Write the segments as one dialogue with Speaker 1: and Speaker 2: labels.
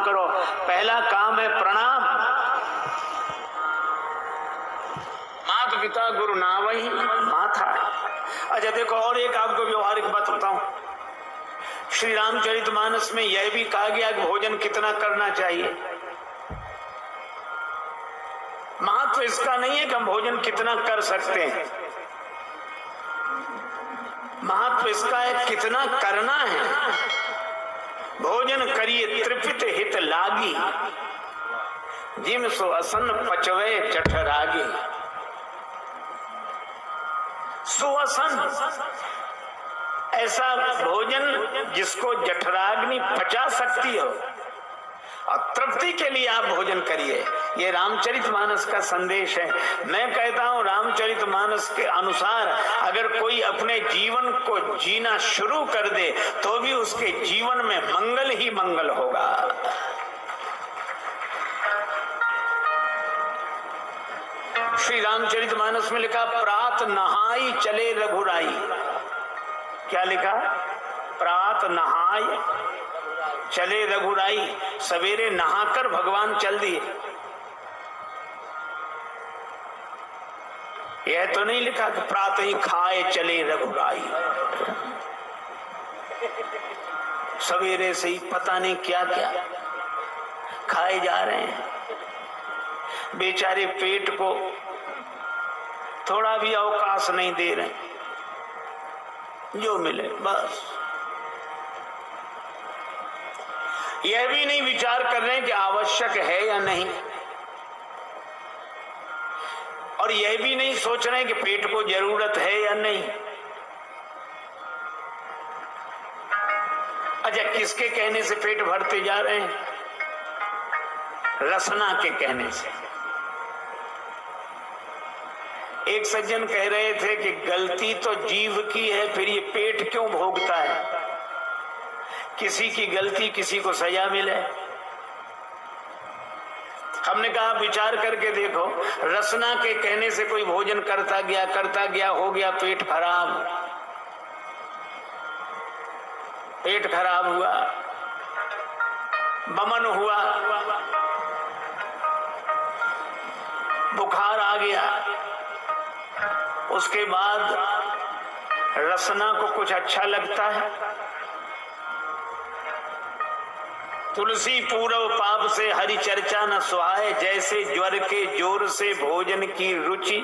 Speaker 1: करो। पहला काम है प्रणाम। माता पिता गुरु नावही माथा। अच्छा देखो, और एक आपको व्यवहारिक बात बताऊं। श्री रामचरितमानस में यह भी कहा गया कि भोजन कितना करना चाहिए। महत्व इसका नहीं है कि हम भोजन कितना कर सकते हैं, महत्व इसका है कितना करना है। भोजन करिए त्रिपित हित लागी, जिम सो असन पचवे जठरागी। सुअसन ऐसा भोजन जिसको जठराग्नि पचा सकती हो, और तृप्ति के लिए आप भोजन करिए। ये रामचरितमानस का संदेश है। मैं कहता हूं रामचरितमानस के अनुसार अगर कोई अपने जीवन को जीना शुरू कर दे तो भी उसके जीवन में मंगल ही मंगल होगा। श्री रामचरितमानस में लिखा प्रात नहाई चले रघुराई। क्या लिखा? प्रात नहाई चले रघुराई। सवेरे नहाकर भगवान चल दिए। यह तो नहीं लिखा कि प्रातः ही खाए चले रघुराई। सवेरे से ही पता नहीं क्या क्या खाए जा रहे हैं। बेचारे पेट को थोड़ा भी अवकाश नहीं दे रहे, जो मिले बस। यह भी नहीं विचार कर रहे हैं कि आवश्यक है या नहीं, और यह भी नहीं सोच रहे हैं कि पेट को जरूरत है या नहीं। अच्छा, किसके कहने से पेट भरते जा रहे हैं? रसना के कहने से। एक सज्जन कह रहे थे कि गलती तो जीव की है, फिर ये पेट क्यों भोगता है? किसी की गलती किसी को सजा मिले। हमने कहा विचार करके देखो, रसना के कहने से कोई भोजन करता गया, हो गया पेट खराब। पेट खराब हुआ, बमन हुआ, बुखार आ गया। उसके बाद रसना को कुछ अच्छा लगता है? तुलसी पूर्व पाप से हरि चर्चा न सुहाए, जैसे ज्वर के जोर से भोजन की रुचि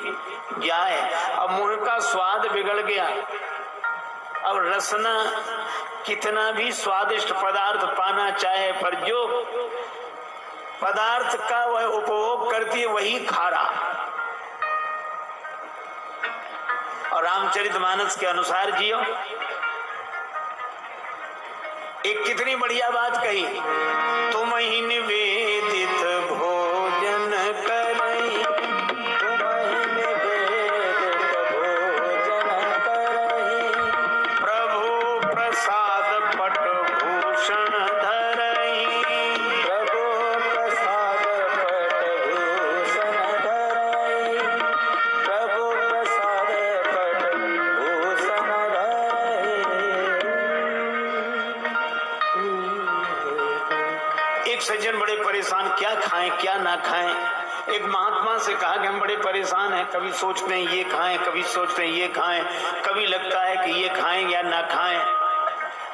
Speaker 1: जाए। अब मुंह का स्वाद बिगड़ गया। अब रसना कितना भी स्वादिष्ट पदार्थ पाना चाहे, पर जो पदार्थ का वह उपभोग करती है वही खारा। और रामचरितमानस के अनुसार जियो। एक कितनी बढ़िया बात कही, तुम ही निवेदित भोजन करई, तुम ही निवेदित भोजन करई, प्रभु प्रसाद पट भूषण धरई, प्रभु प्रसाद पट भूषण धरई, प्रभु प्रसाद पट भूषण धरई। एक सज्जन बड़े परेशान, क्या खाएं क्या ना खाएं। एक महात्मा से कहा कि हम बड़े परेशान हैं, कभी सोचते हैं ये खाएं, कभी सोचते हैं ये खाएं, कभी लगता है कि ये खाएं या ना खाएं।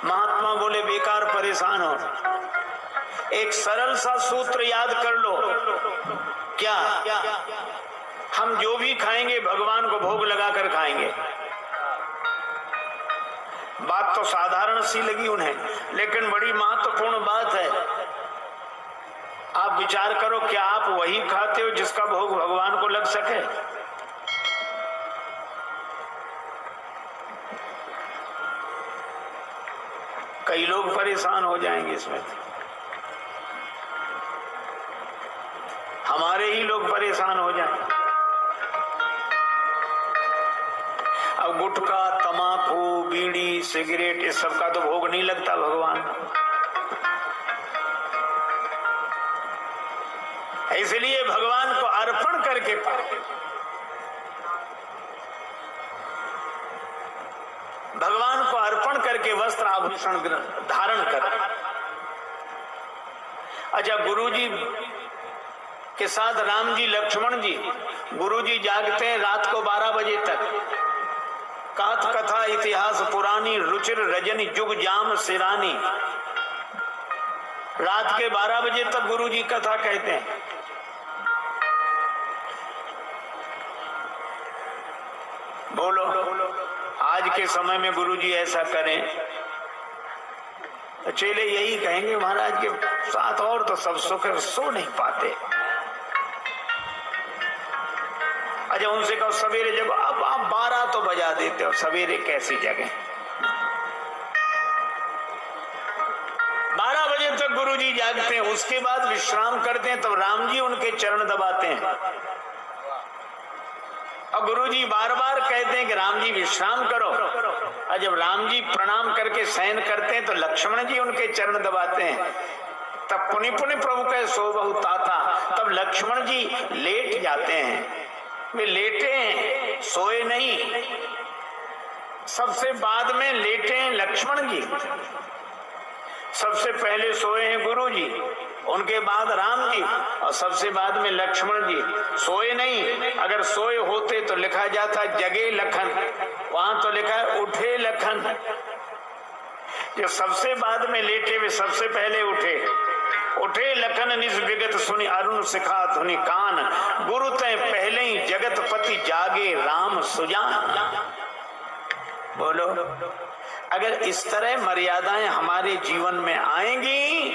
Speaker 1: महात्मा बोले बेकार परेशान हो, एक सरल सा सूत्र याद कर लो। क्या? हम जो भी खाएंगे भगवान को भोग लगाकर खाएंगे। बात तो साधारण सी लगी उन्हें, लेकिन बड़ी महत्वपूर्ण बात है। आप विचार करो, क्या आप वही खाते हो जिसका भोग भगवान को लग सके? कई लोग परेशान हो जाएंगे इसमें। हमारे ही लोग परेशान हो जाएं। अब गुटखा, तमाकू, बीड़ी, सिगरेट, इस सब का तो भोग नहीं लगता भगवान को। इसलिए भगवान को अर्पण करके भगवान को अर्पण करके वस्त्र आभूषण धारण कर। अच्छा, गुरुजी के साथ राम जी लक्ष्मण जी, गुरुजी जागते हैं रात को 12 बजे तक। कहत कथा इतिहास पुरानी, रुचिर रजनी जुग जाम सिरानी। रात के 12 बजे तक गुरुजी कथा कहते हैं। बोलो, आज के समय में गुरुजी ऐसा करें तो चेले यही कहेंगे महाराज के साथ और तो सब सो नहीं पाते। अच्छा, उनसे कहो सवेरे, जब अब आप 12 तो बजा देते हो, सवेरे कैसी जगह? 12 बजे तक गुरुजी जागते हैं, उसके बाद विश्राम करते हैं, तब राम जी उनके चरण दबाते हैं। और गुरुजी बार बार कहते हैं कि राम जी विश्राम करो। और जब राम जी प्रणाम करके शयन करते हैं तो लक्ष्मण जी उनके चरण दबाते हैं। तब पुनि पुनि प्रभु कहे सो बहु ताता, तब लक्ष्मण जी लेट जाते हैं। वे लेटे हैं, सोए नहीं। सबसे बाद में लेटे हैं लक्ष्मण जी, सबसे पहले सोए हैं गुरु जी, उनके बाद राम जी, और सबसे बाद में लक्ष्मण जी। सोए नहीं, अगर सोए होते तो लिखा जाता जगे लखन, वहां तो लिखा है उठे लखन। जो सबसे बाद में लेटे वे सबसे पहले उठे। उठे लखन निज विगत सुनि अरुण सिखा धुनि कान, गुरु तय पहले ही जगत पति जागे राम सुजान। बोलो, अगर इस तरह मर्यादाएं हमारे जीवन में आएंगी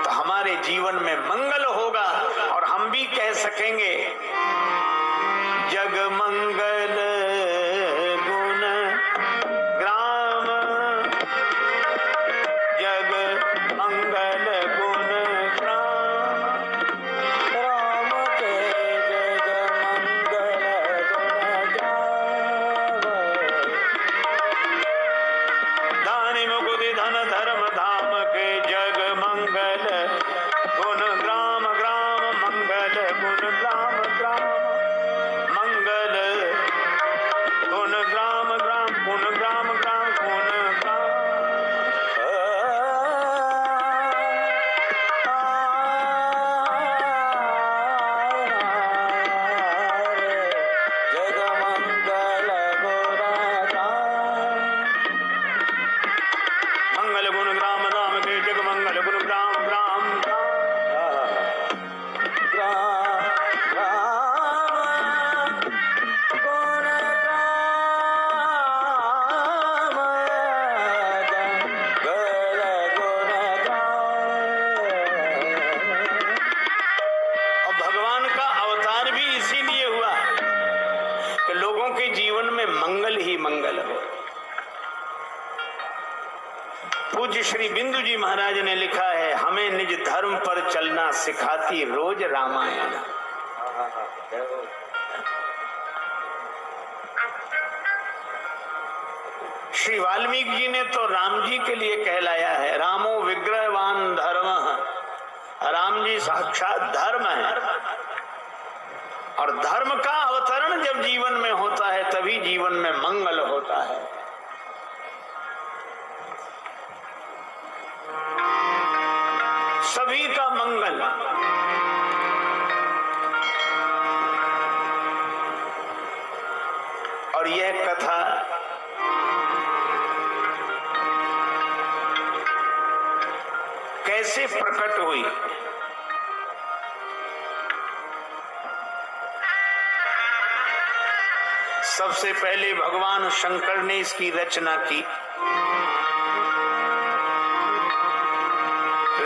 Speaker 1: तो हमारे जीवन में मंगल होगा, और हम भी कह सकेंगे जग मंगल गुण ग्राम, जग मंगल गुण ग्राम, राम के जग मंगल गुण ग्राम। दानि मुकुति धन धर्म धाम के जग मंगल गुण ग्राम, ग्राम मंगल गुण ग्राम, ग्राम मंगल गुण ग्राम, ग्राम गुण ग्राम, ग्राम गुण ग्राम। जग मंगल गुण ग्राम, मंगल गुण ग्राम राम के जग मंगल गुण ग्राम, ग्राम जीवन में मंगल ही मंगल हो। पूज्य श्री बिंदु जी महाराज ने लिखा है, हमें निज धर्म पर चलना सिखाती रोज रामायण। श्री वाल्मीकि जी ने तो राम जी के लिए कहलाया है, रामो विग्रहवान धर्म, राम जी साक्षात धर्म है। और धर्म का अवतरण जब जीवन में होता है तभी जीवन में मंगल होता है। सभी का मंगल। और यह कथा कैसे प्रकट हुई? सबसे पहले भगवान शंकर ने इसकी रचना की।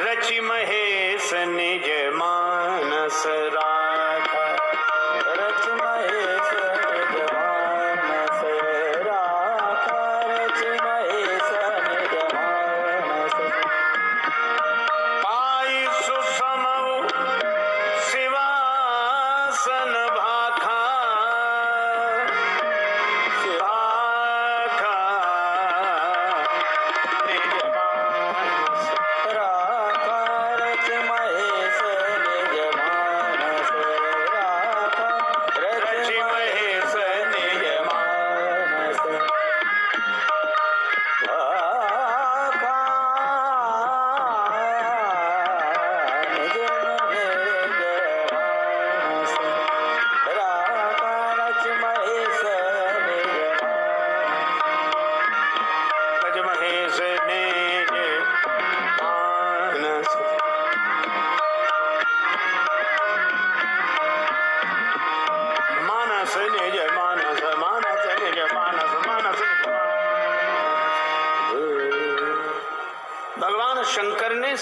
Speaker 1: रचि महेश निज मानस राखा, रचि महेश निज मानस राखा, रचि महेश निज मानस। पाई सुसमौ शिवासन भाखा,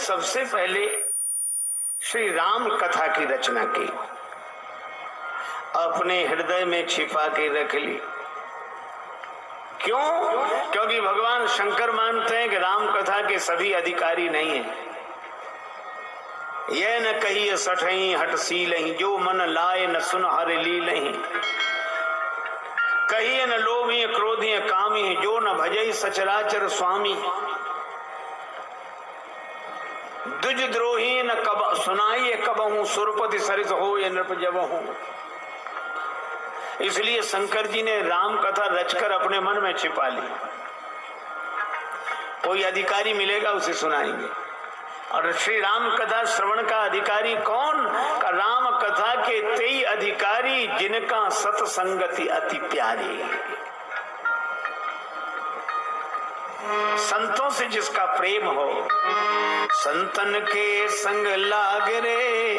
Speaker 1: सबसे पहले श्री राम कथा की रचना की, अपने हृदय में छिपा के रख ली। क्यों? क्योंकि भगवान शंकर मानते हैं कि राम कथा के सभी अधिकारी नहीं हैं। यह न कहिए सठही हट सीलही, जो मन लाए न सुन हर लीलही। कहिए न लोभी क्रोधी कामी, जो न भजई सचराचर स्वामी। दुज द्रोही न कब सुनाइए कबहू, सुरपति सरिस हो ये नृप जबहू। इसलिए शंकर जी ने राम कथा रचकर अपने मन में छिपा ली। कोई अधिकारी मिलेगा उसे सुनाएंगे। और श्री राम कथा श्रवण का अधिकारी कौन? का राम कथा के 23 अधिकारी जिनका सत्संगति अति प्यारी, संतों से जिसका प्रेम हो। संतन के संग लाग रे,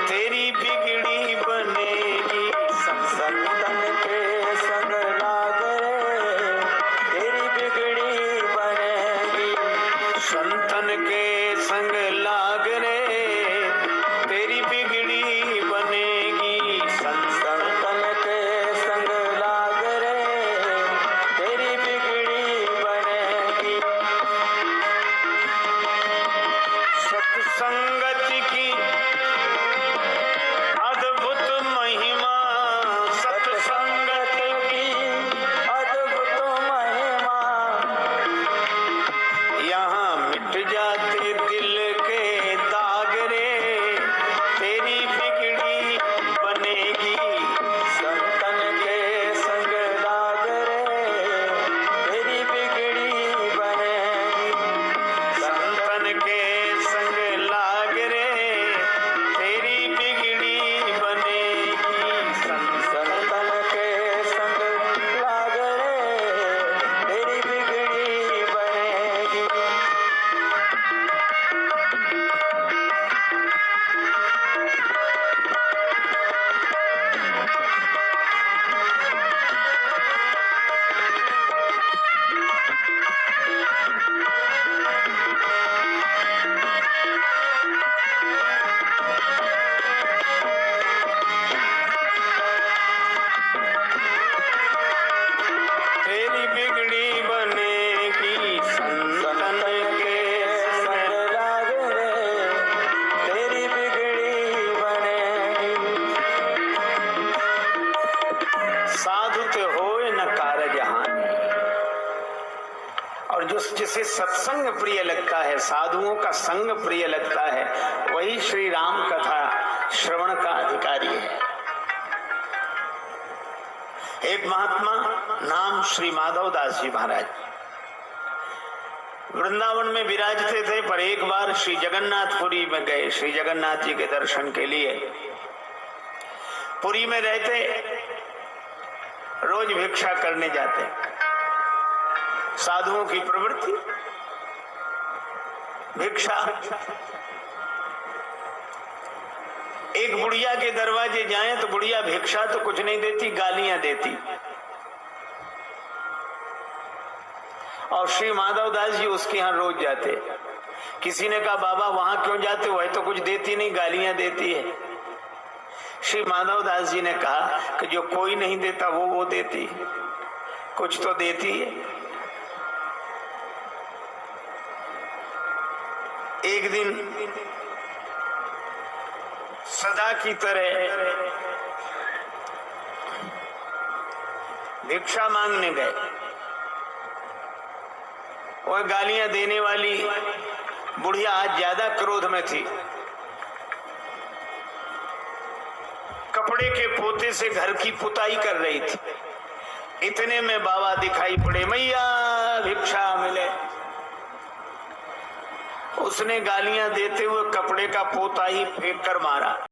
Speaker 1: तेरी बिगड़ी बनेगी।
Speaker 2: संतन के संग लाग रे, तेरी बिगड़ी बनेगी।
Speaker 1: संतन के संग लाग रे, तेरी बिगड़ी बनेगी।
Speaker 2: संतन के संग लाग रे, तेरी बिगड़ी बनेगी।
Speaker 1: सत्संगति की अद्भुत महिमा,
Speaker 2: सत्संगति की अद्भुत महिमा।
Speaker 1: यहाँ मिट जाते दिल के दाग रे, तेरी बिगड़ी बनेगी।
Speaker 2: संतन के संग लाग रे, तेरी बिगड़ी बनेगी।
Speaker 1: संतन के संग लाग रे, तेरी बिगड़ी बनेगी।
Speaker 2: संतन के संग लाग रे, तेरी बिगड़ी बनेगी।
Speaker 1: तेरी बिगड़ी बनेगी। संतन के
Speaker 2: संग लाग रे, तेरी बिगड़ी बनेगी।
Speaker 1: साधु ते होए न कारज हानि। और जिसे सत्संग प्रिय लगता है, साधुओं का संग प्रिय लगता है, वही श्री राम कथा श्रवण का अधिकारी है। एक महात्मा नाम श्री माधव दास जी महाराज वृंदावन में विराजते थे, पर एक बार श्री जगन्नाथपुरी में गए श्री जगन्नाथ जी के दर्शन के लिए। पुरी में रहते, रोज भिक्षा करने जाते। साधुओं की प्रवृत्ति भिक्षा। एक बुढ़िया के दरवाजे जाएं तो बुढ़िया भिक्षा तो कुछ नहीं देती, गालियां देती। और श्री माधव दास जी उसके यहाँ रोज जाते। किसी ने कहा बाबा वहां क्यों जाते हो, वह तो कुछ देती नहीं, गालियां देती है। श्री माधव दास जी ने कहा कि जो कोई नहीं देता वो देती है, कुछ तो देती है। एक दिन सदा की तरह भिक्षा मांगने गए। वह गालियां देने वाली बुढ़िया आज ज्यादा क्रोध में थी। कपड़े के पोते से घर की पुताई कर रही थी। इतने में बाबा दिखाई पड़े, मैया भिक्षा मिले। उसने गालियां देते हुए कपड़े का पोता ही फेंक कर मारा।